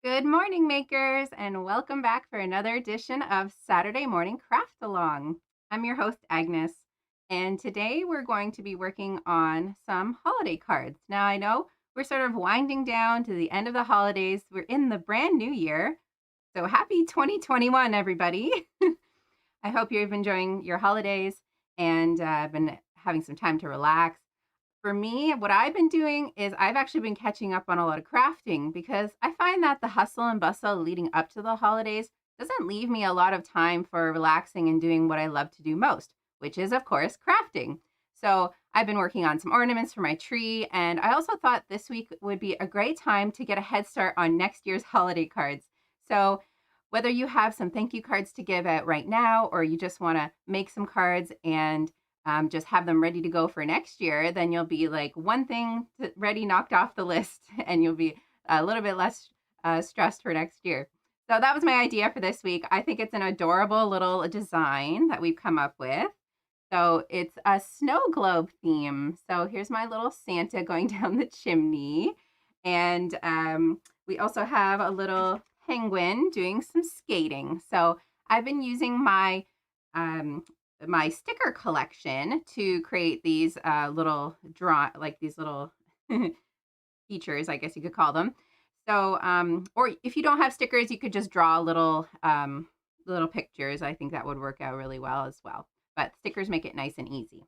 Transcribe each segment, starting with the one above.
Good morning, makers, and welcome back for another edition of Saturday Morning Craft Along. I'm your host, Agnes, and today we're going to be working on some holiday cards. Now, I know we're sort of winding down to the end of the holidays. We're in the brand new year, so happy 2021, everybody. I hope you've been enjoying your holidays and been having some time to relax. For me, what I've been doing is I've actually been catching up on a lot of crafting because I find that the hustle and bustle leading up to the holidays doesn't leave me a lot of time for relaxing and doing what I love to do most, which is, of course, crafting. So I've been working on some ornaments for my tree, and I also thought this week would be a great time to get a head start on next year's holiday cards. So whether you have some thank you cards to give out right now, or you just want to make some cards and just have them ready to go for next year, then you'll be like one thing ready, knocked off the list, and you'll be a little bit less stressed for next year. So that was my idea for this week. I think it's an adorable little design that we've come up with. So it's a snow globe theme. So here's my little Santa going down the chimney. And we also have a little penguin doing some skating. So I've been using my sticker collection to create these these little features, I guess you could call them. So, or if you don't have stickers, you could just draw little pictures. I think that would work out really well as well. But stickers make it nice and easy.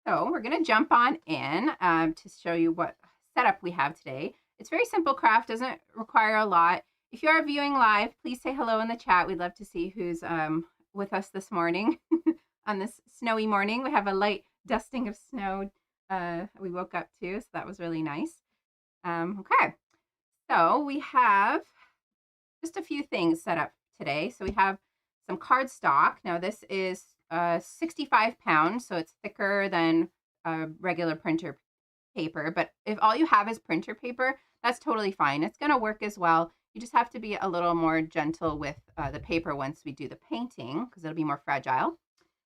So we're going to jump on in to show you what setup we have today. It's very simple craft, doesn't require a lot. If you are viewing live, please say hello in the chat. We'd love to see who's with us this morning. On this snowy morning, we have a light dusting of snow we woke up to, so that was really nice. Okay, so we have just a few things set up today. So we have some cardstock. Now this is 65 pounds, so it's thicker than regular printer paper. But if all you have is printer paper, that's totally fine. It's going to work as well. You just have to be a little more gentle with the paper once we do the painting because it'll be more fragile.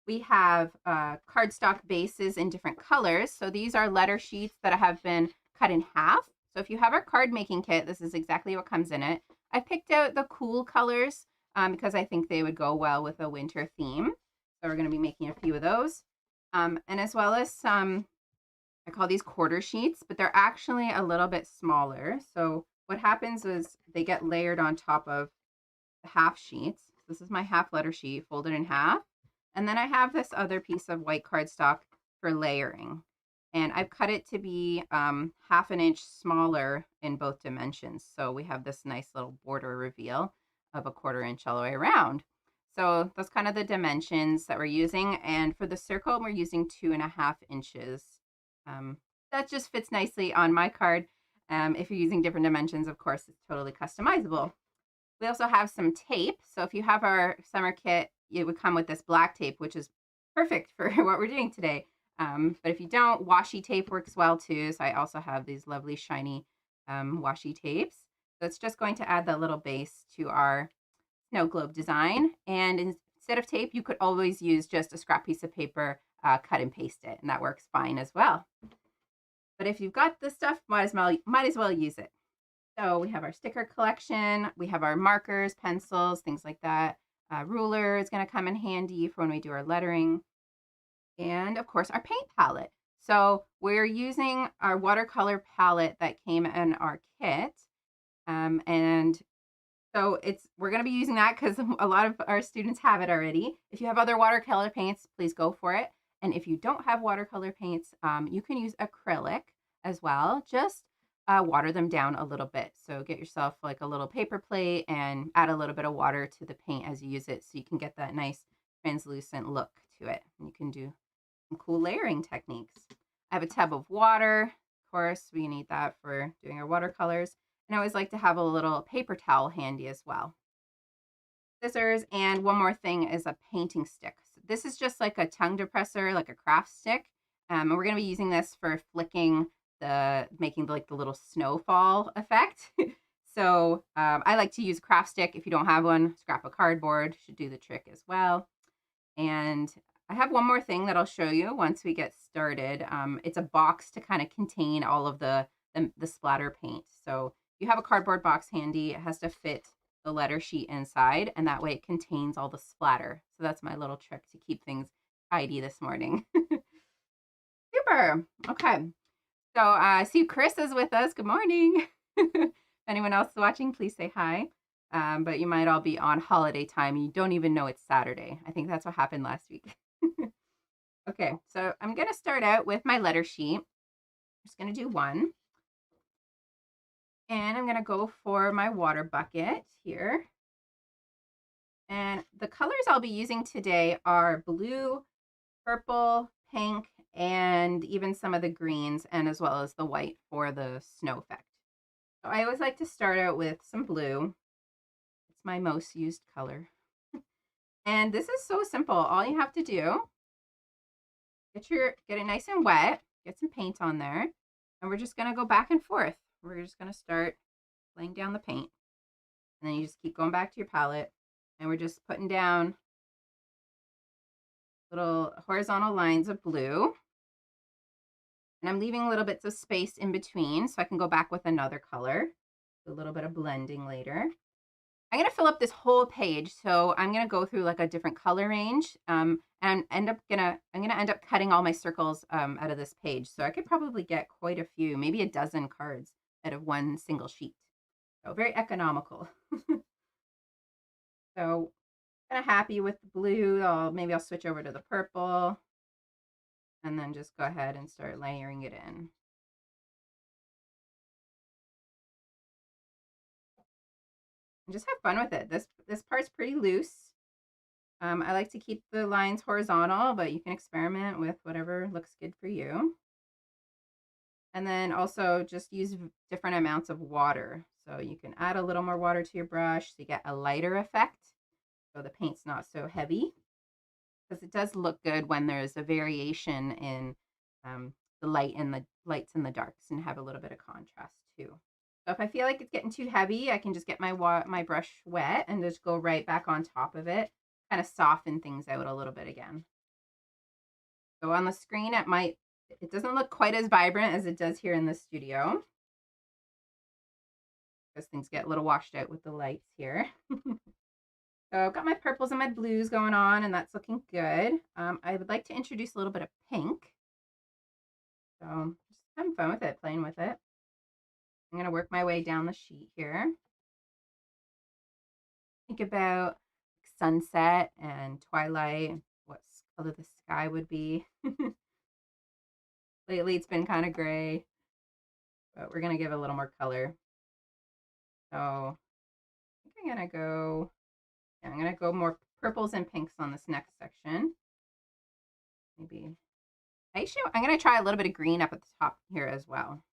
We have cardstock bases in different colors. So these are letter sheets that have been cut in half. So if you have our card making kit, this is exactly what comes in it. I picked out the cool colors because I think they would go well with a winter theme. So we're going to be making a few of those. And as well as some, I call these quarter sheets, but they're actually a little bit smaller. So what happens is they get layered on top of the half sheets. This is my half letter sheet folded in half. And then I have this other piece of white cardstock for layering. And I've cut it to be half an inch smaller in both dimensions. So we have this nice little border reveal of a quarter inch all the way around. So that's kind of the dimensions that we're using. And for the circle, we're using 2.5 inches. That just fits nicely on my card. If you're using different dimensions, of course, it's totally customizable. We also have some tape. So if you have our summer kit, it would come with this black tape, which is perfect for what we're doing today. But if you don't, washi tape works well too. So I also have these lovely shiny washi tapes. So it's just going to add that little base to our snow globe design. And instead of tape, you could always use just a scrap piece of paper, cut and paste it, and that works fine as well. But if you've got this stuff, might as well use it. So we have our sticker collection, we have our markers, pencils, things like that. Ruler is going to come in handy for when we do our lettering. And of course, our paint palette. So we're using our watercolor palette that came in our kit. And so we're going to be using that because a lot of our students have it already. If you have other watercolor paints, please go for it. And if you don't have watercolor paints, you can use acrylic as well. Just water them down a little bit. So get yourself like a little paper plate and add a little bit of water to the paint as you use it so you can get that nice translucent look to it. And you can do some cool layering techniques. I have a tub of water. Of course, we need that for doing our watercolors. And I always like to have a little paper towel handy as well. Scissors, and one more thing is a painting stick. So this is just like a tongue depressor, like a craft stick. And we're going to be using this for flicking making like the little snowfall effect. So I like to use a craft stick. If you don't have one, scrap of cardboard should do the trick as well. And I have one more thing that I'll show you once we get started. It's a box to kind of contain all of the splatter paint. So if you have a cardboard box handy, it has to fit the letter sheet inside, and that way it contains all the splatter. So that's my little trick to keep things tidy this morning. Super. Okay. So I see Chris is with us. Good morning. If anyone else is watching, please say hi. But you might all be on holiday time. You don't even know it's Saturday. I think that's what happened last week. Okay, so I'm going to start out with my letter sheet. I'm just going to do one. And I'm going to go for my water bucket here. And the colors I'll be using today are blue, purple, pink, and even some of the greens, and as well as the white for the snow effect. So I always like to start out with some blue. It's my most used color. And this is so simple. All you have to do, get it nice and wet, get some paint on there, and we're just gonna go back and forth. We're just gonna start laying down the paint. And then you just keep going back to your palette, and we're just putting down little horizontal lines of blue. And I'm leaving little bits of space in between so I can go back with another color. A little bit of blending later. I'm going to fill up this whole page, so I'm going to go through like a different color range, and I'm going to end up cutting all my circles out of this page. So I could probably get quite a few, maybe a dozen cards out of one single sheet. So very economical. So kind of happy with the blue. Maybe I'll switch over to the purple, and then just go ahead and start layering it in. And just have fun with it. This part's pretty loose. I like to keep the lines horizontal, but you can experiment with whatever looks good for you. And then also just use different amounts of water. So you can add a little more water to your brush so you get a lighter effect. So the paint's not so heavy. Because it does look good when there's a variation in the lights and the darks, and have a little bit of contrast too. So if I feel like it's getting too heavy, I can just get my brush wet and just go right back on top of it, kind of soften things out a little bit again. So on the screen, it doesn't look quite as vibrant as it does here in the studio, because things get a little washed out with the lights here. So I've got my purples and my blues going on, and that's looking good. I would like to introduce a little bit of pink. So just having fun with it, playing with it. I'm going to work my way down the sheet here. Think about sunset and twilight, what color the sky would be. Lately it's been kind of gray, but we're going to give it a little more color. So I think I'm going to go more purples and pinks on this next section. Maybe, actually, I'm going to try a little bit of green up at the top here as well.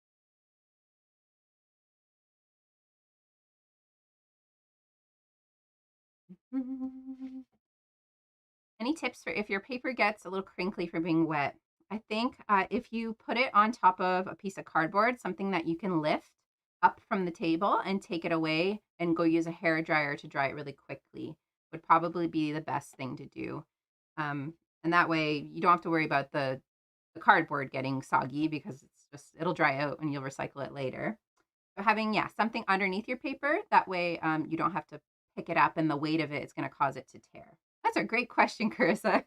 Any tips for if your paper gets a little crinkly from being wet? I think if you put it on top of a piece of cardboard, something that you can lift up from the table and take it away and go use a hair dryer to dry it really quickly, would probably be the best thing to do. And that way you don't have to worry about the cardboard getting soggy, because it'll dry out and you'll recycle it later. So having, something underneath your paper, that way you don't have to pick it up, and the weight of it is going to cause it to tear. That's a great question, Carissa.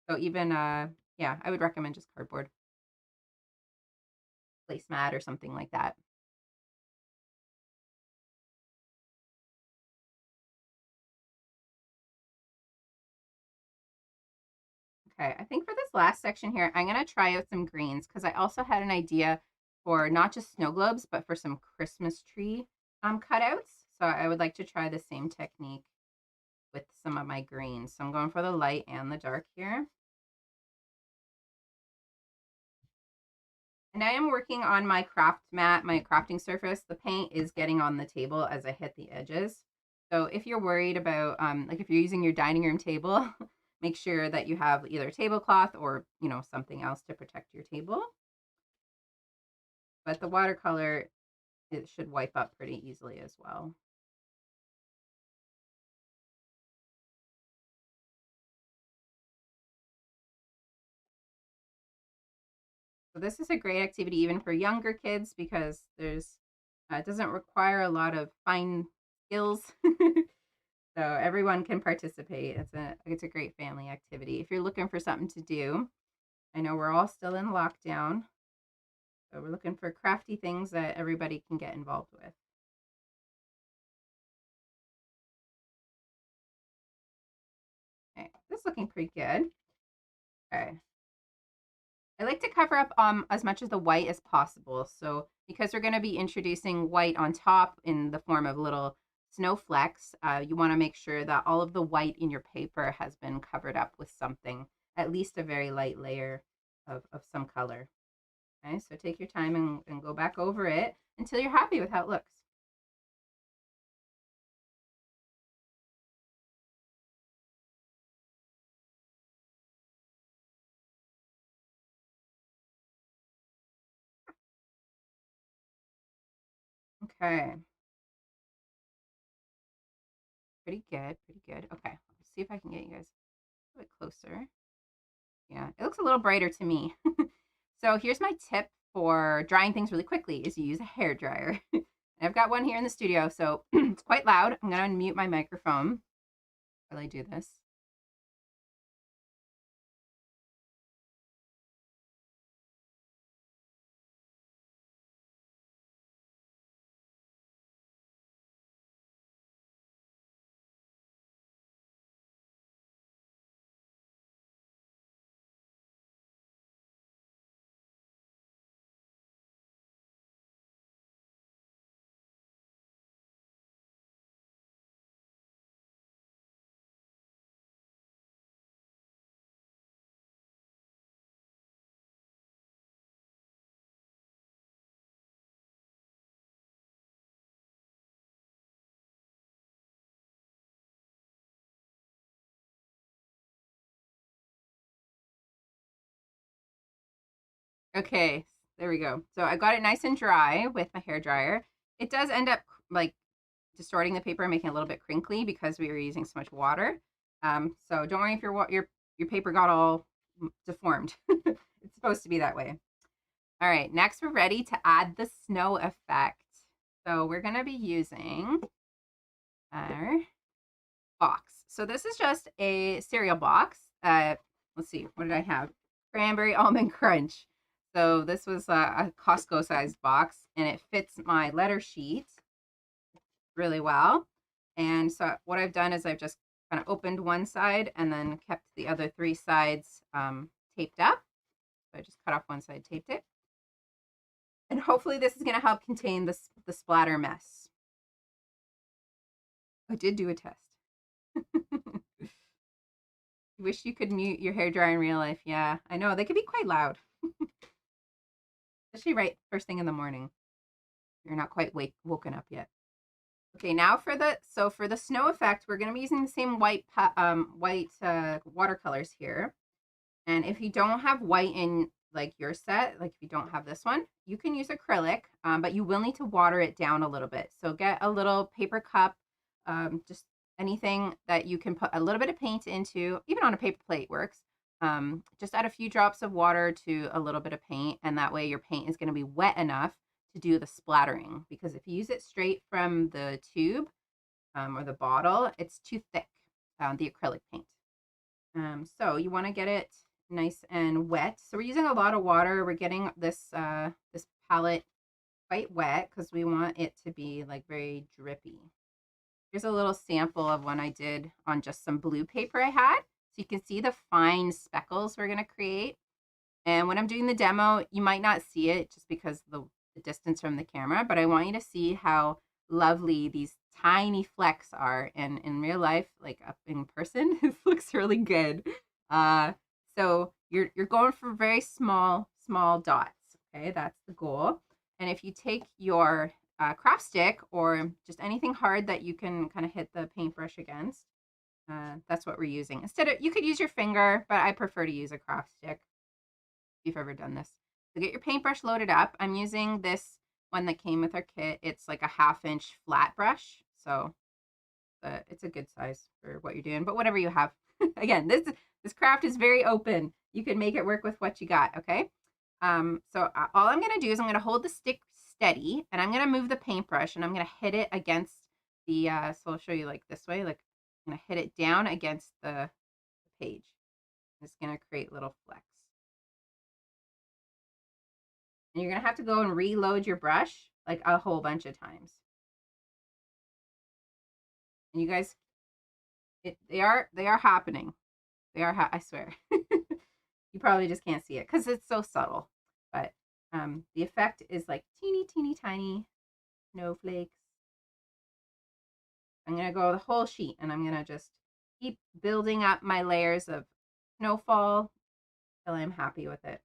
So even, I would recommend just cardboard, placemat or something like that. Okay, I think for this last section here, I'm going to try out some greens, because I also had an idea for not just snow globes, but for some Christmas tree cutouts. So I would like to try the same technique with some of my greens. So I'm going for the light and the dark here. And I am working on my craft mat, my crafting surface. The paint is getting on the table as I hit the edges. So if you're worried about, like if you're using your dining room table, make sure that you have either a tablecloth or, something else to protect your table. But the watercolor, it should wipe up pretty easily as well. So this is a great activity even for younger kids because there's it doesn't require a lot of fine skills. So everyone can participate. It's a great family activity. If you're looking for something to do, I know we're all still in lockdown, so we're looking for crafty things that everybody can get involved with. Okay, this is looking pretty good. Okay. I like to cover up as much of the white as possible. So because we're going to be introducing white on top in the form of little snowflakes, you want to make sure that all of the white in your paper has been covered up with something, at least a very light layer of some color. Okay, so take your time and go back over it until you're happy with how it looks. Okay, pretty good, pretty good. Okay, let's see if I can get you guys a bit closer. Yeah, it looks a little brighter to me. So here's my tip for drying things really quickly is you use a hair dryer. I've got one here in the studio, so it's quite loud. I'm going to unmute my microphone while I do this. Okay, there we go. So I got it nice and dry with my hair dryer. It does end up like distorting the paper and making it a little bit crinkly because we were using so much water. So don't worry if your paper got all deformed. It's supposed to be that way. All right, next we're ready to add the snow effect. So we're going to be using our box. So this is just a cereal box. Let's see, what did I have? Cranberry almond crunch. So this was a Costco sized box and it fits my letter sheet really well. And so what I've done is I've just kind of opened one side and then kept the other three sides taped up. So I just cut off one side, taped it. And hopefully this is going to help contain the splatter mess. I did do a test. Wish you could mute your hairdryer in real life. Yeah, I know. They can be quite loud. Especially right first thing in the morning. You're not quite woken up yet. Okay, now for the snow effect, we're going to be using the same white watercolors here. And if you don't have white in like your set, like if you don't have this one, you can use acrylic, but you will need to water it down a little bit. So get a little paper cup, just anything that you can put a little bit of paint into, even on a paper plate works. Just add a few drops of water to a little bit of paint, and that way your paint is going to be wet enough to do the splattering. Because if you use it straight from the tube or the bottle, it's too thick, the acrylic paint. So you want to get it nice and wet. So we're using a lot of water. We're getting this this palette quite wet because we want it to be like very drippy. Here's a little sample of one I did on just some blue paper I had. So you can see the fine speckles we're going to create. And when I'm doing the demo, you might not see it just because the distance from the camera, but I want you to see how lovely these tiny flecks are. And in real life, like up in person, it looks really good. So you're going for very small dots. Okay, that's the goal. And if you take your craft stick or just anything hard that you can kind of hit the paintbrush against, that's what we're using. Instead of, you could use your finger, but I prefer to use a craft stick if you've ever done this. So get your paintbrush loaded up. I'm using this one that came with our kit. It's like a 1/2-inch flat brush. So it's a good size for what you're doing, but whatever you have. Again, this craft is very open. You can make it work with what you got, okay? All I'm gonna do is I'm gonna hold the stick steady, and I'm gonna move the paintbrush, and I'm gonna hit it against the, so I'll show you like this way, like I'm gonna hit it down against the page. It's gonna create little flecks. And you're gonna have to go and reload your brush like a whole bunch of times. And you guys, they are happening. They are, I swear. You probably just can't see it because it's so subtle. But the effect is like teeny, teeny, tiny snowflakes. I'm going to go the whole sheet, and I'm going to just keep building up my layers of snowfall till I'm happy with it.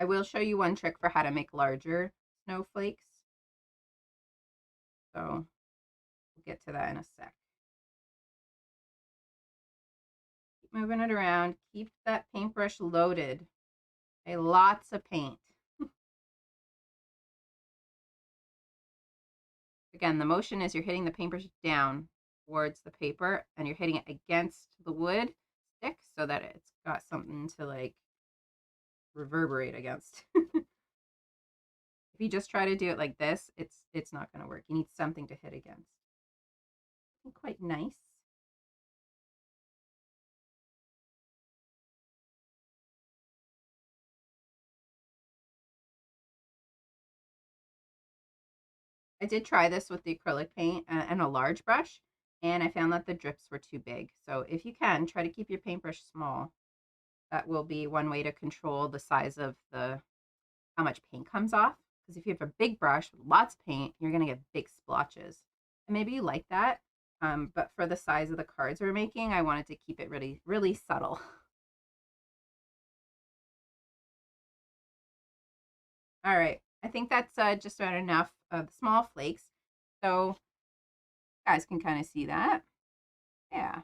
I will show you one trick for how to make larger snowflakes. So we'll get to that in a sec. Keep moving it around. Keep that paintbrush loaded. Okay, lots of paint. Again, the motion is you're hitting the paintbrush down towards the paper, and you're hitting it against the wood stick so that it's got something to like reverberate against. If you just try to do it like this, it's not going to work. You need something to hit against. Quite nice. I did try this with the acrylic paint and a large brush, and I found that the drips were too big. So if you can, try to keep your paintbrush small. That will be one way to control the size of how much paint comes off. Because if you have a big brush with lots of paint, you're going to get big splotches. And maybe you like that, but for the size of the cards we're making, I wanted to keep it really, really subtle. All right, I think that's just about enough of the small flakes. So you guys can kind of see that. Yeah.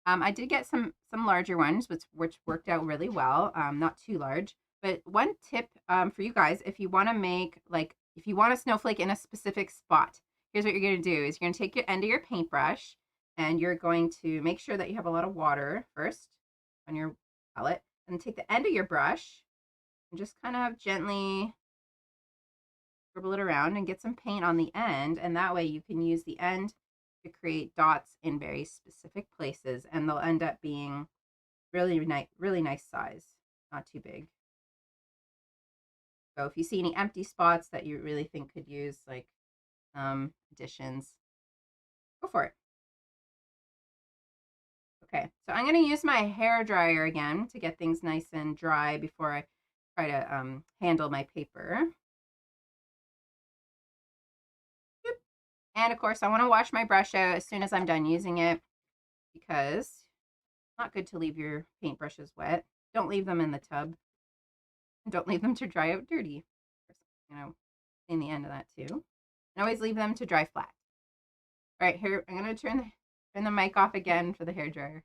I did get some larger ones, which worked out really well. Not too large, but one tip for you guys, if you want to make if you want a snowflake in a specific spot, here's what you're going to do: is you're going to take your end of your paintbrush, and you're going to make sure that you have a lot of water first on your palette, and take the end of your brush and just kind of gently scribble it around and get some paint on the end, and that way you can use the end to create dots in very specific places, and they'll end up being really nice size, not too big. So if you see any empty spots that you really think could use like additions, go for it. Okay, so I'm going to use my hair dryer again to get things nice and dry before I try to handle my paper. And of course, I want to wash my brush out as soon as I'm done using it, because it's not good to leave your paintbrushes wet. Don't leave them in the tub. And don't leave them to dry out dirty. You know, in the end of that too. And always leave them to dry flat. All right, here I'm gonna turn the mic off again for the hair dryer.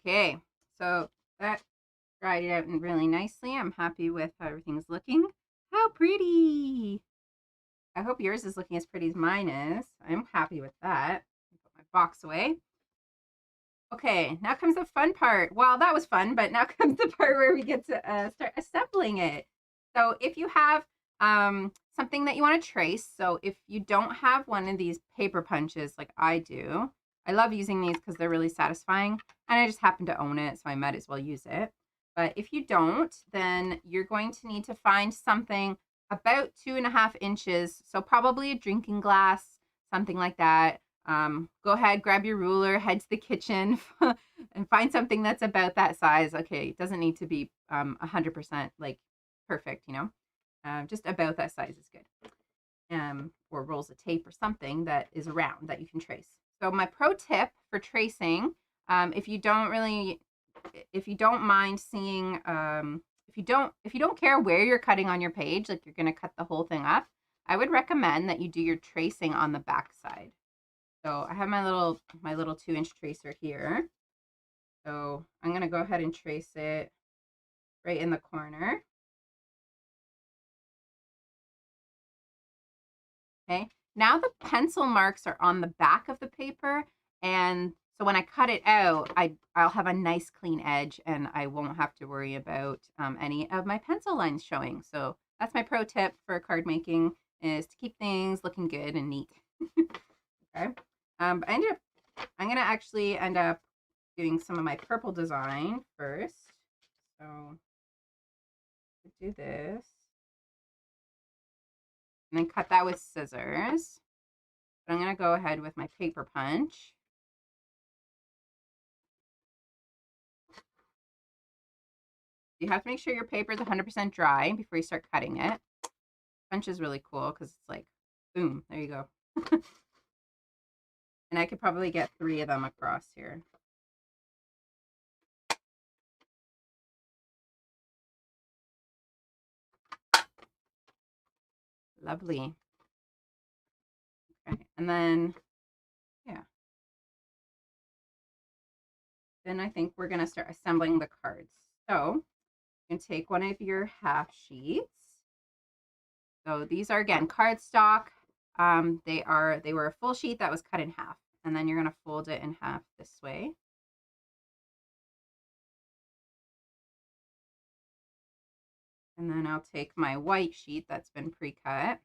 Okay, so that dried it out really nicely. I'm happy with how everything's looking. How pretty! I hope yours is looking as pretty as mine is. I'm happy with that. Put my box away. Okay, now comes the fun part. Well, that was fun, but now comes the part where we get to start assembling it. So if you have something that you want to trace, so if you don't have one of these paper punches like I do, I love using these because they're really satisfying, and I just happen to own it, so I might as well use it. But if you don't, then you're going to need to find something, about 2.5 inches. So probably a drinking glass, something like that. Go ahead, grab your ruler, head to the kitchen and find something that's about that size. Okay, it doesn't need to be 100% like perfect, you know. Just about that size is good. Or rolls of tape or something that is round that you can trace. So my pro tip for tracing, if you don't mind seeing, if you don't care where you're cutting on your page, like you're going to cut the whole thing up, I would recommend that you do your tracing on the back side. So I have my little 2-inch tracer here. So I'm going to go ahead and trace it right in the corner. Okay, now the pencil marks are on the back of the paper, and so when I cut it out, I'll have a nice clean edge, and I won't have to worry about any of my pencil lines showing. So that's my pro tip for card making, is to keep things looking good and neat. Okay, but I'm gonna actually end up doing some of my purple design first. So do this, and then cut that with scissors. But I'm gonna go ahead with my paper punch. You have to make sure your paper is 100% dry before you start cutting it. Punch is really cool because it's like, boom, there you go. And I could probably get 3 of them across here. Lovely. Okay, and then, yeah. Then I think we're gonna start assembling the cards. So you can take one of your half sheets. So these are, again, cardstock. They were a full sheet that was cut in half. And then you're gonna fold it in half this way. And then I'll take my white sheet that's been pre-cut,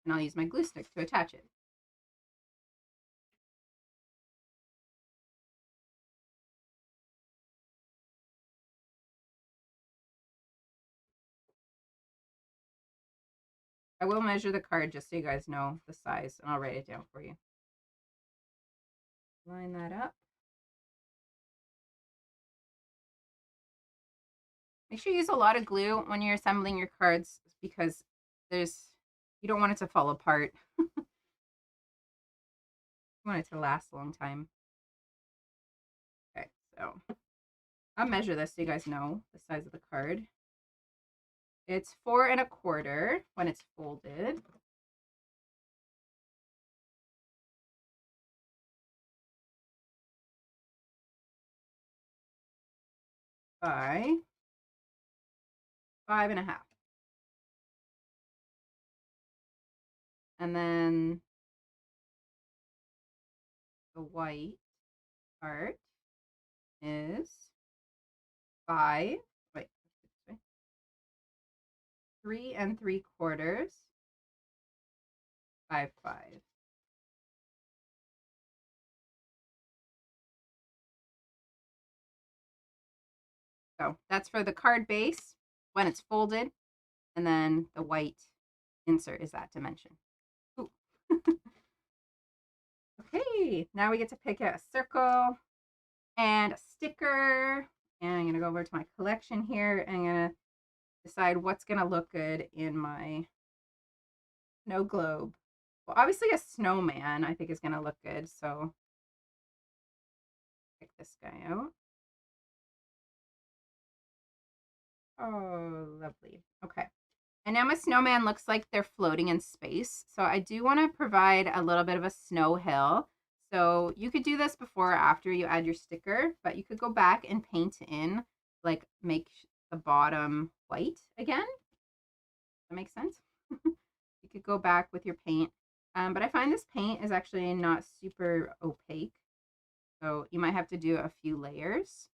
and I'll use my glue stick to attach it. I will measure the card just so you guys know the size, and I'll write it down for you. Line that up. Make sure you use a lot of glue when you're assembling your cards because you don't want it to fall apart. You want it to last a long time. Okay, so I'll measure this so you guys know the size of the card. It's 4 1/4 when it's folded. By 5 1/2. And then the white part is 5, wait, 3 3/4 by 5. So that's for the card base when it's folded, and then the white insert is that dimension. Ooh. Okay, now we get to pick out a circle and a sticker. And I'm gonna go over to my collection here, and I'm gonna decide what's gonna look good in my snow globe. Well, obviously a snowman I think is gonna look good, so pick this guy out. Oh, lovely. Okay. And now my snowman looks like they're floating in space. So I do want to provide a little bit of a snow hill. So you could do this before or after you add your sticker, but you could go back and paint in, like make the bottom white again. That makes sense? You could go back with your paint. But I find this paint is actually not super opaque. So you might have to do a few layers.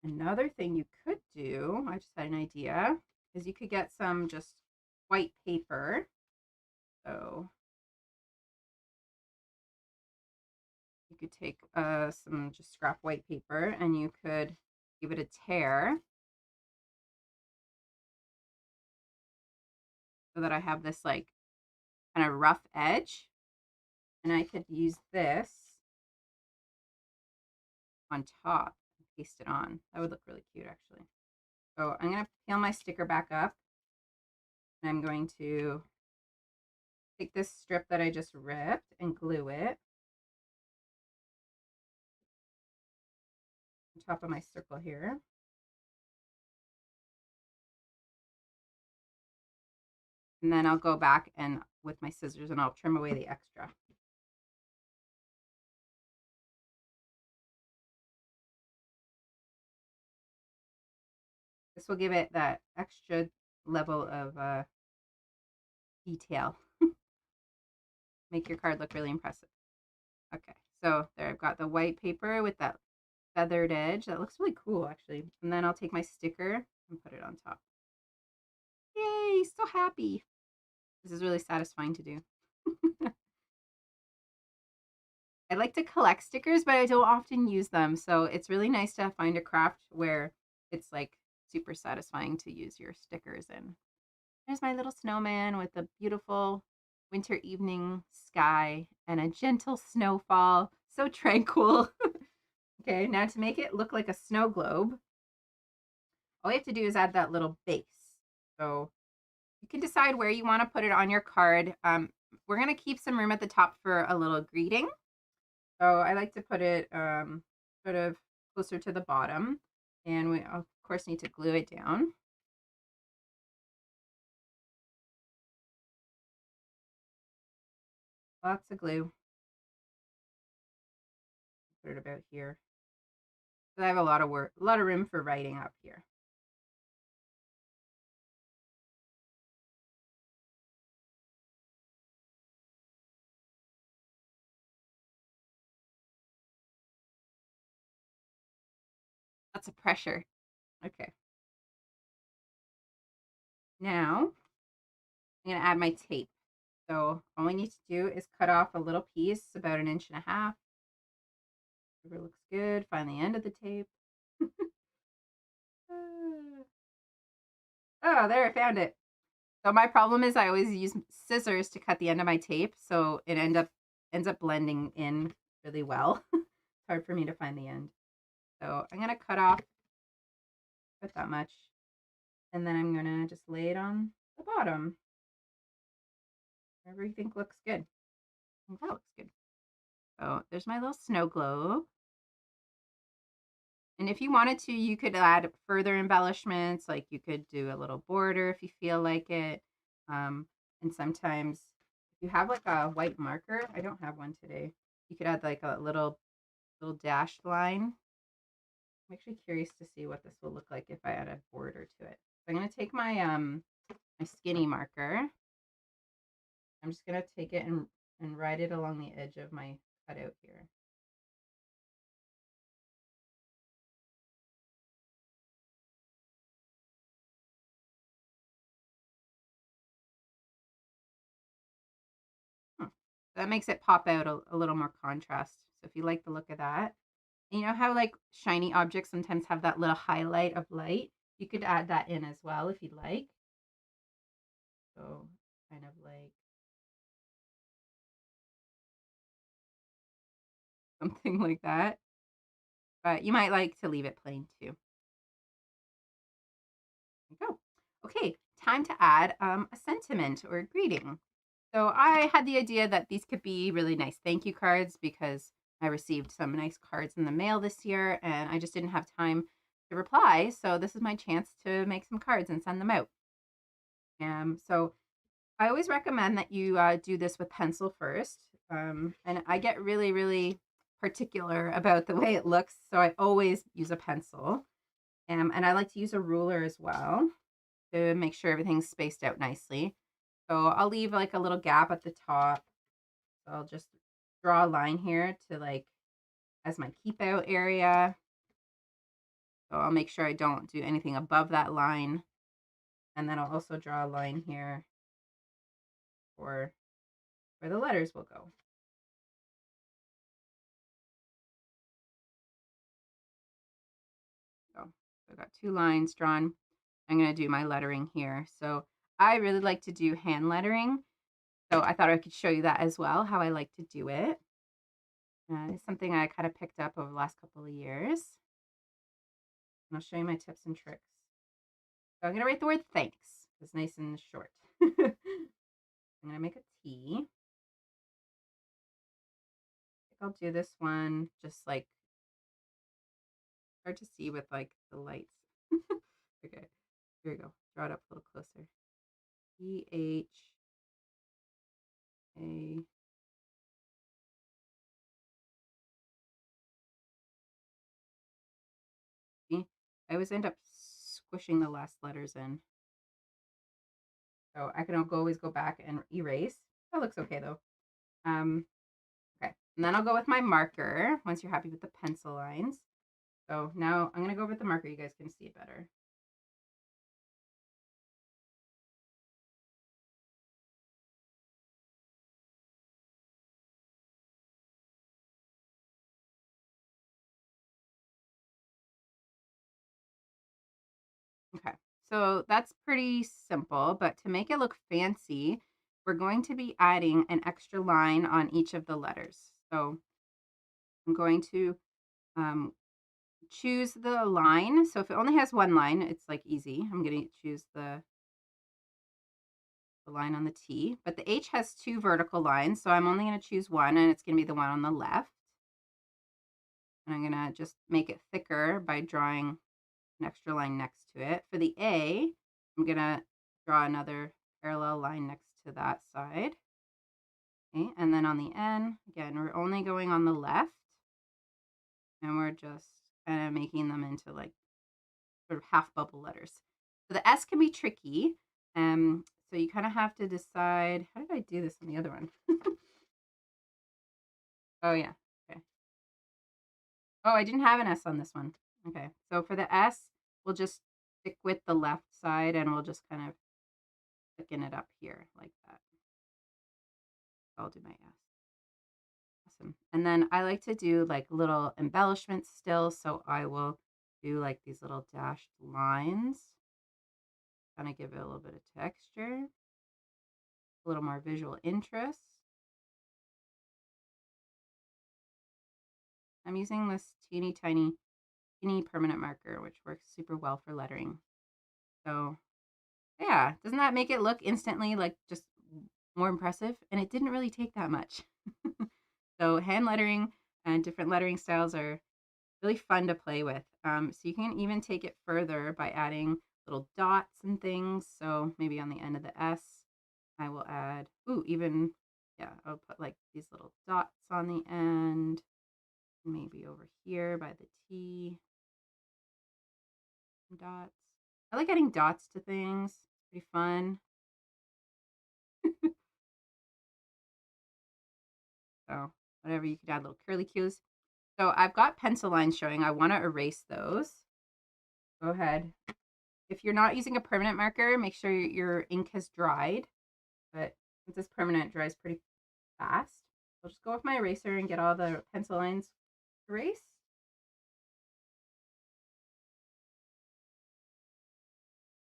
Another thing you could do, I just had an idea, is you could get some just white paper. So you could take some just scrap white paper and you could give it a tear. so that I have this like kind of rough edge. And I could use this on top and paste it on. That would look really cute actually. So I'm going to peel my sticker back up, and I'm going to take this strip that I just ripped and glue it on top of my circle here. And then I'll go back and with my scissors and I'll trim away the extra. This will give it that extra level of detail. Make your card look really impressive. Okay, so there I've got the white paper with that feathered edge. That looks really cool actually. And then I'll take my sticker and put it on top. Yay, so happy. This is really satisfying to do. I like to collect stickers, but I don't often use them. So it's really nice to find a craft where it's like super satisfying to use your stickers in. There's my little snowman with a beautiful winter evening sky and a gentle snowfall. So tranquil. Okay, now to make it look like a snow globe, all you have to do is add that little base. So you can decide where you want to put it on your card. We're going to keep some room at the top for a little greeting. So I like to put it sort of closer to the bottom. And we, of course, need to glue it down. Lots of glue. Put it about here. So I have a lot of room for writing up here. Lots of pressure. Okay. Now I'm going to add my tape. So all we need to do is cut off a little piece about 1.5 inches. Whatever looks good. Find the end of the tape. Oh, there, I found it. So my problem is I always use scissors to cut the end of my tape, so it ends up blending in really well. It's hard for me to find the end. So I'm gonna cut off about that much, and then I'm gonna just lay it on the bottom. Wherever you think looks good. I think that looks good. So there's my little snow globe. And if you wanted to, you could add further embellishments, like you could do a little border if you feel like it. And sometimes if you have like a white marker, I don't have one today, you could add like a little dashed line. I'm actually curious to see what this will look like if I add a border to it. So I'm going to take my my skinny marker. I'm just going to take it and write it along the edge of my cutout here. That makes it pop out a little more contrast. So if you like the look of that, and you know how like shiny objects sometimes have that little highlight of light? You could add that in as well if you'd like. So kind of like something like that. But you might like to leave it plain too. There you go. Okay, time to add a sentiment or a greeting. So I had the idea that these could be really nice thank you cards because I received some nice cards in the mail this year and I just didn't have time to reply. So this is my chance to make some cards and send them out. So I always recommend that you do this with pencil first. And I get really, really particular about the way it looks. So I always use a pencil. And I like to use a ruler as well to make sure everything's spaced out nicely. So I'll leave like a little gap at the top. So I'll just draw a line here to like as my keep out area. So I'll make sure I don't do anything above that line. And then I'll also draw a line here for where the letters will go. So I've got 2 lines drawn. I'm going to do my lettering here. So I really like to do hand lettering, so I thought I could show you that as well, how I like to do it. It's something I kind of picked up over the last couple of years. And I'll show you my tips and tricks. So I'm going to write the word thanks. It's nice and short. I'm going to make a T. I'll do this one just like hard to see with like the lights. Okay, here we go. Draw it up a little closer. E-H-A. I always end up squishing the last letters in. So I can always go back and erase. That looks okay though. Okay, and then I'll go with my marker once you're happy with the pencil lines. So now I'm going to go with the marker. You guys can see it better. Okay, so that's pretty simple, but to make it look fancy, we're going to be adding an extra line on each of the letters. So I'm going to choose the line. So if it only has one line, it's like easy. I'm going to choose the line on the T, but the H has two vertical lines, so I'm only going to choose one, and it's going to be the one on the left. And I'm going to just make it thicker by drawing an extra line next to it. For the A, I'm going to draw another parallel line next to that side. Okay, and then on the N, again, we're only going on the left, and we're just kind of making them into like sort of half bubble letters. So the S can be tricky. So you kind of have to decide, how did I do this on the other one? Oh yeah, okay. Oh, I didn't have an S on this one. Okay, so for the S, we'll just stick with the left side and we'll just kind of thicken it up here like that. I'll do my S. Awesome. And then I like to do like little embellishments still, so I will do like these little dashed lines. Kind of give it a little bit of texture, a little more visual interest. I'm using this teeny tiny permanent marker, which works super well for lettering. So yeah, doesn't that make it look instantly like just more impressive? And it didn't really take that much. So hand lettering and different lettering styles are really fun to play with. So you can even take it further by adding little dots and things. So maybe on the end of the S, I will add, I'll put like these little dots on the end. Maybe over here by the T. Dots. I like adding dots to things. It's pretty fun. So whatever, you could add little curly cues. So I've got pencil lines showing. I want to erase those. Go ahead. If you're not using a permanent marker, make sure your ink has dried. But since it's permanent, it dries pretty fast. I'll just go with my eraser and get all the pencil lines erased.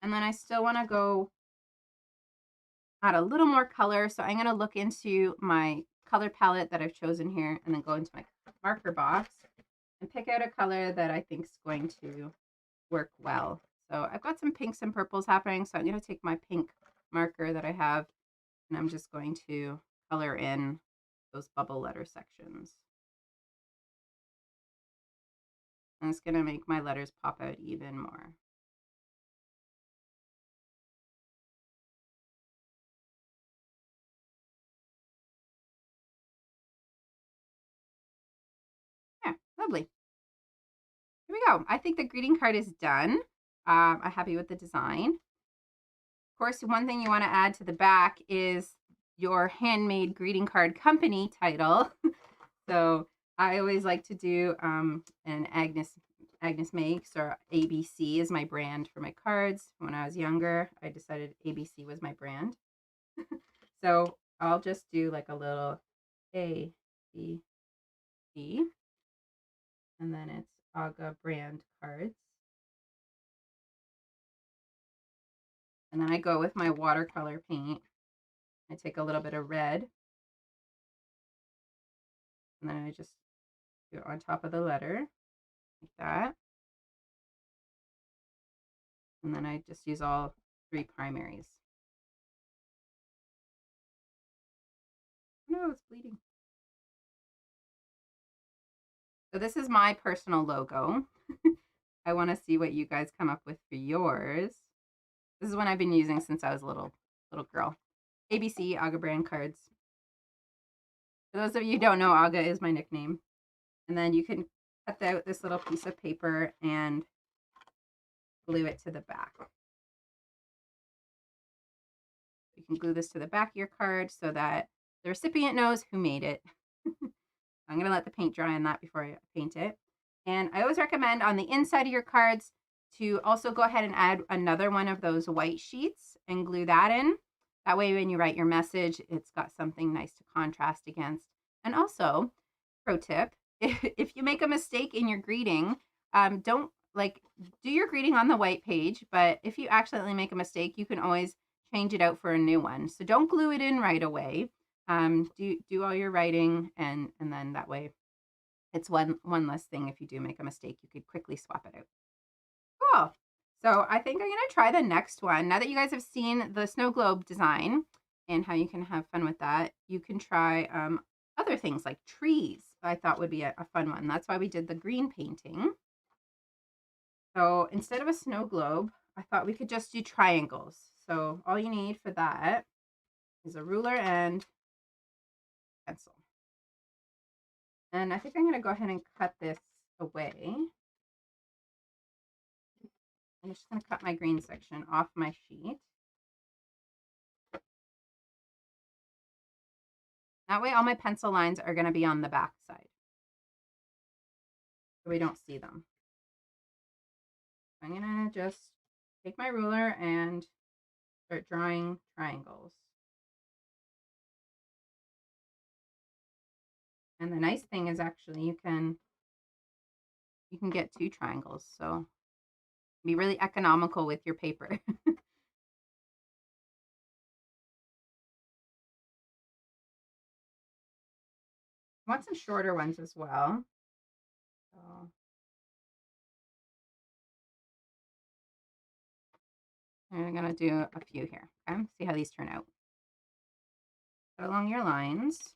And then I still want to go add a little more color. So I'm going to look into my color palette that I've chosen here and then go into my marker box and pick out a color that I think is going to work well. So I've got some pinks and purples happening. So I'm going to take my pink marker that I have and I'm just going to color in those bubble letter sections. And it's going to make my letters pop out even more. Yeah, lovely. Here we go. I think the greeting card is done. I'm happy with the design. Of course, one thing you want to add to the back is your handmade greeting card company title. So I always like to do an Agnes Makes, or ABC is my brand for my cards. When I was younger, I decided ABC was my brand. So I'll just do like a little A, B, C, and then it's Aga brand cards. And then I go with my watercolor paint. I take a little bit of red, and then I just do it on top of the letter, like that. And then I just use all 3 primaries. No, it's bleeding. So this is my personal logo. I want to see what you guys come up with for yours. This is one I've been using since I was a little girl. ABC Aga brand cards. For those of you who don't know, Aga is my nickname. And then you can cut out this little piece of paper and glue it to the back. You can glue this to the back of your card so that the recipient knows who made it. I'm going to let the paint dry on that before I paint it. And I always recommend on the inside of your cards to also go ahead and add another one of those white sheets and glue that in. That way when you write your message, it's got something nice to contrast against. And also, pro tip, if you make a mistake in your greeting, don't do your greeting on the white page, but if you accidentally make a mistake, you can always change it out for a new one. So don't glue it in right away. Do all your writing, and then that way it's one less thing. If you do make a mistake, you could quickly swap it out. Cool. So I think I'm going to try the next one. Now that you guys have seen the snow globe design and how you can have fun with that, you can try other things like trees. I thought would be a fun one. That's why we did the green painting. So instead of a snow globe, I thought we could just do triangles. So all you need for that is a ruler and pencil. And I think I'm going to go ahead and cut this away. I'm just going to cut my green section off my sheet. That way all my pencil lines are going to be on the back side, so we don't see them. I'm going to just take my ruler and start drawing triangles. And the nice thing is actually you can get 2 triangles, so be really economical with your paper. I want some shorter ones as well. So I'm going to do a few here. Okay, see how these turn out. Go along your lines.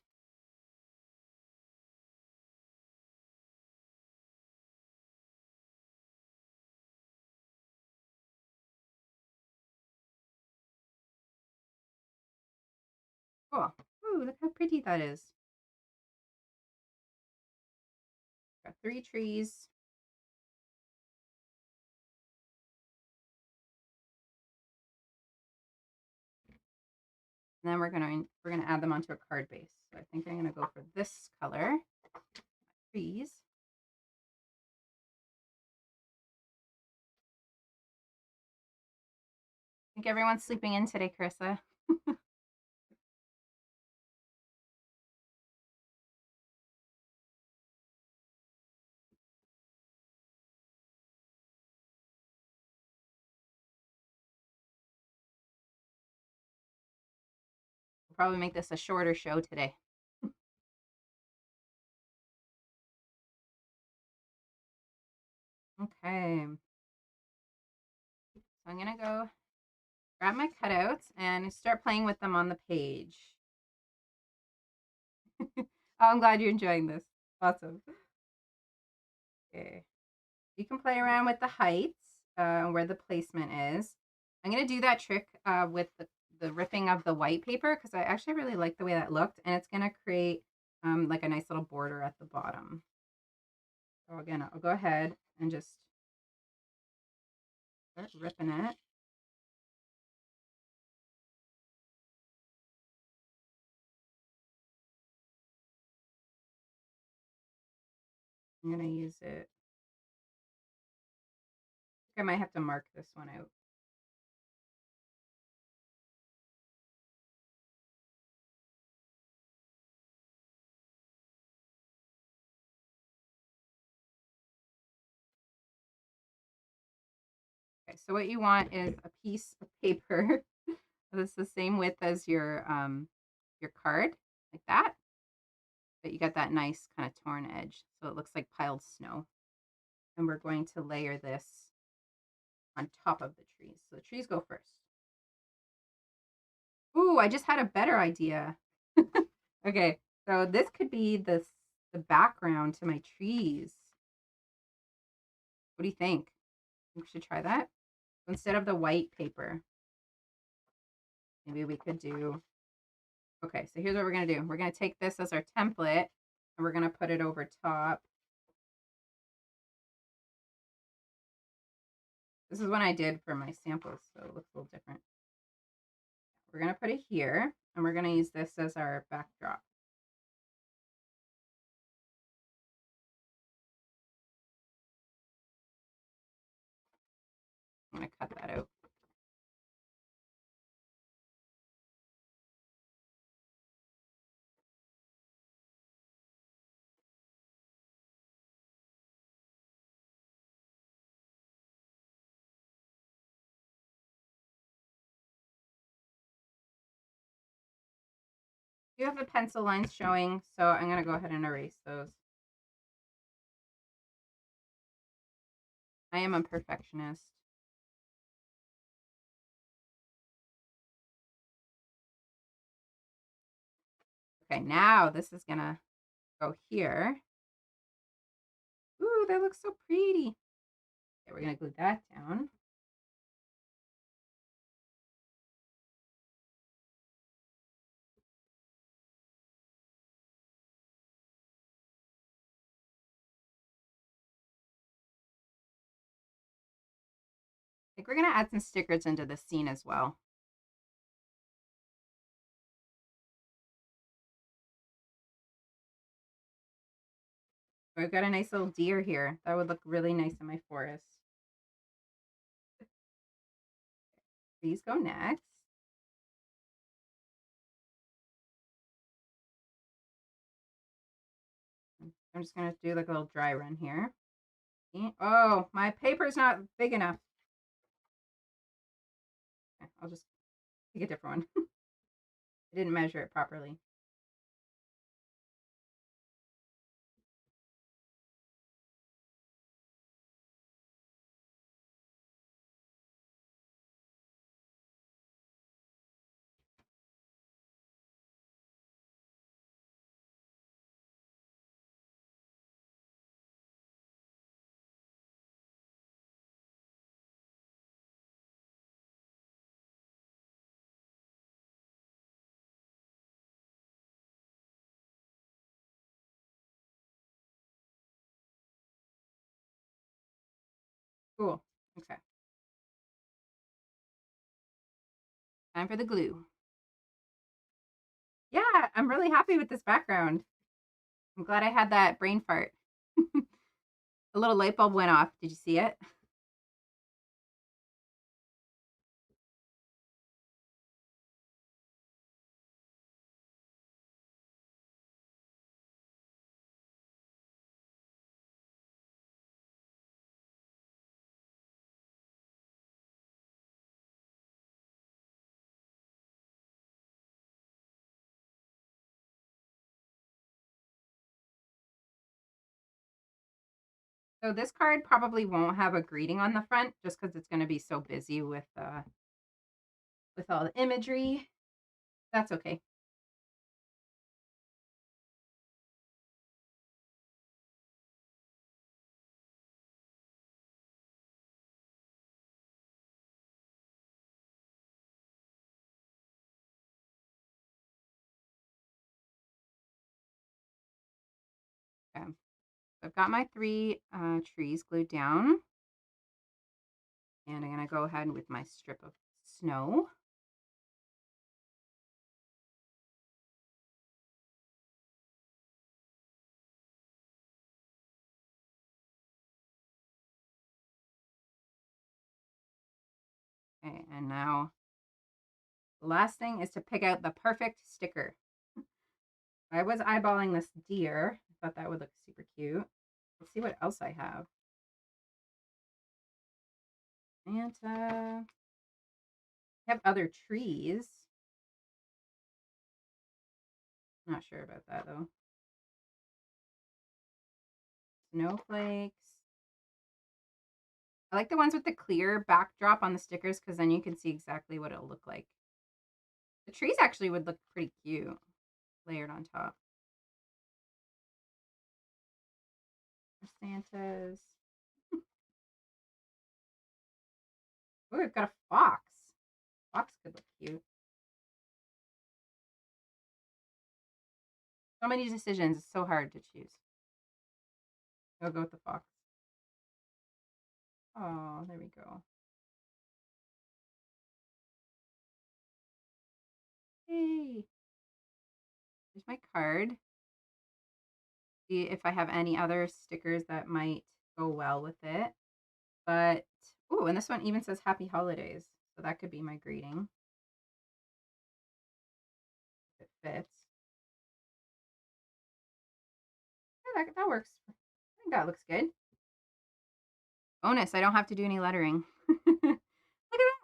Cool. Ooh, look how pretty that is. Got 3 trees. And then we're gonna add them onto a card base. So I think I'm gonna go for this color, trees. I think everyone's sleeping in today, Carissa. We'll probably make this a shorter show today. Okay. So I'm gonna go grab my cutouts and start playing with them on the page. Oh, I'm glad you're enjoying this. Awesome. Okay. You can play around with the heights, where the placement is. I'm going to do that trick with the ripping of the white paper because I actually really like the way that looked, and it's going to create like a nice little border at the bottom. So again, I'll go ahead and just start ripping it. I'm going to use it. I might have to mark this one out. Okay, so what you want is a piece of paper that's the same width as your card, like that. But you got that nice kind of torn edge, so it looks like piled snow. And we're going to layer this on top of the trees. So the trees go first. Ooh, I just had a better idea. Okay, so this could be the background to my trees. What do you think? We should try that. Instead of the white paper, maybe we could do. Okay, so here's what we're gonna do. We're gonna take this as our template and we're gonna put it over top. This is what I did for my samples, so it looks a little different. We're gonna put it here and we're gonna use this as our backdrop. I'm gonna cut that out. You have the pencil lines showing, so I'm gonna go ahead and erase those. I am a perfectionist. Okay, now this is gonna go here. Ooh, that looks so pretty. Okay, we're gonna glue that down. I think we're gonna add some stickers into the scene as well. We've got a nice little deer here. That would look really nice in my forest. These go next. I'm just gonna do like a little dry run here. Oh, my paper's not big enough. Okay, I'll just take a different one. I didn't measure it properly. Cool. Okay. Time for the glue. Yeah, I'm really happy with this background. I'm glad I had that brain fart. A little light bulb went off. Did you see it? So this card probably won't have a greeting on the front just because it's going to be so busy with all the imagery. That's okay. Okay. I've got my three trees glued down. And I'm going to go ahead with my strip of snow. Okay, and now the last thing is to pick out the perfect sticker. I was eyeballing this deer. I thought that would look super cute. Let's see what else I have. Santa. I have other trees. Not sure about that though. Snowflakes. I like the ones with the clear backdrop on the stickers because then you can see exactly what it'll look like. The trees actually would look pretty cute layered on top. Santas. Oh, we've got a fox. Fox could look cute. So many decisions. It's so hard to choose. I'll go with the fox. Oh, there we go. Hey, here's my card. See if I have any other stickers that might go well with it. But, oh, and this one even says Happy Holidays. So that could be my greeting. If it fits. Yeah, that works. I think that looks good. Bonus, I don't have to do any lettering. Look at that.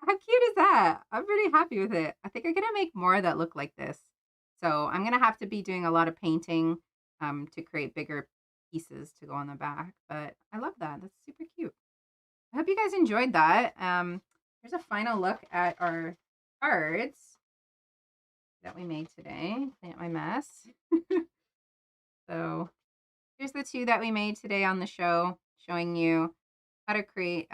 How cute is that? I'm pretty happy with it. I think I'm going to make more that look like this. So I'm going to have to be doing a lot of painting to create bigger pieces to go on the back. But I love that. That's super cute. I hope you guys enjoyed that. Here's a final look at our cards that we made today. Clean up my mess. So here's the two that we made today on the show, showing you how to create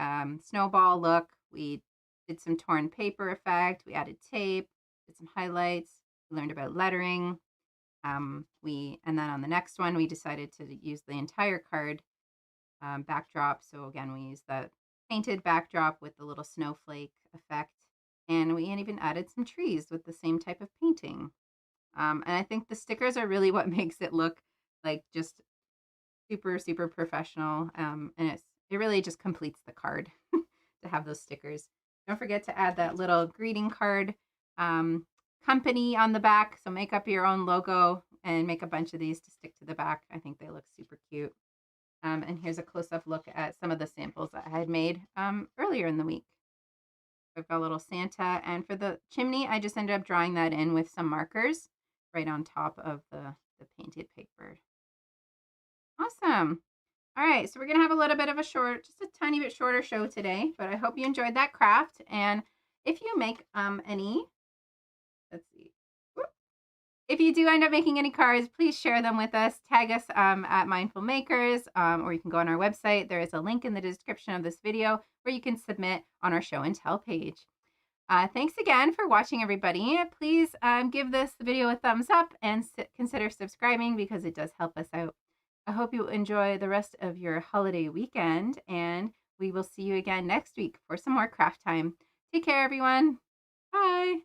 snowball look. We did some torn paper effect. We added tape, did some highlights. We learned about lettering. And then on the next one, we decided to use the entire card backdrop. So again, we used the painted backdrop with the little snowflake effect. And we even added some trees with the same type of painting. And I think the stickers are really what makes it look like just super, super professional. And it really just completes the card to have those stickers. Don't forget to add that little greeting card company on the back. So make up your own logo and make a bunch of these to stick to the back. I think they look super cute. And here's a close-up look at some of the samples that I had made earlier in the week. I've got a little Santa, and for the chimney, I just ended up drawing that in with some markers right on top of the painted paper. Awesome. All right, so we're going to have a little bit of a just a tiny bit shorter show today, but I hope you enjoyed that craft. And if you make any, let's see. If you do end up making any cards, please share them with us. Tag us at Mindful Makers, or you can go on our website. There is a link in the description of this video where you can submit on our show and tell page. Thanks again for watching, everybody. Please give this video a thumbs up and consider subscribing because it does help us out. I hope you enjoy the rest of your holiday weekend, and we will see you again next week for some more craft time. Take care, everyone. Bye.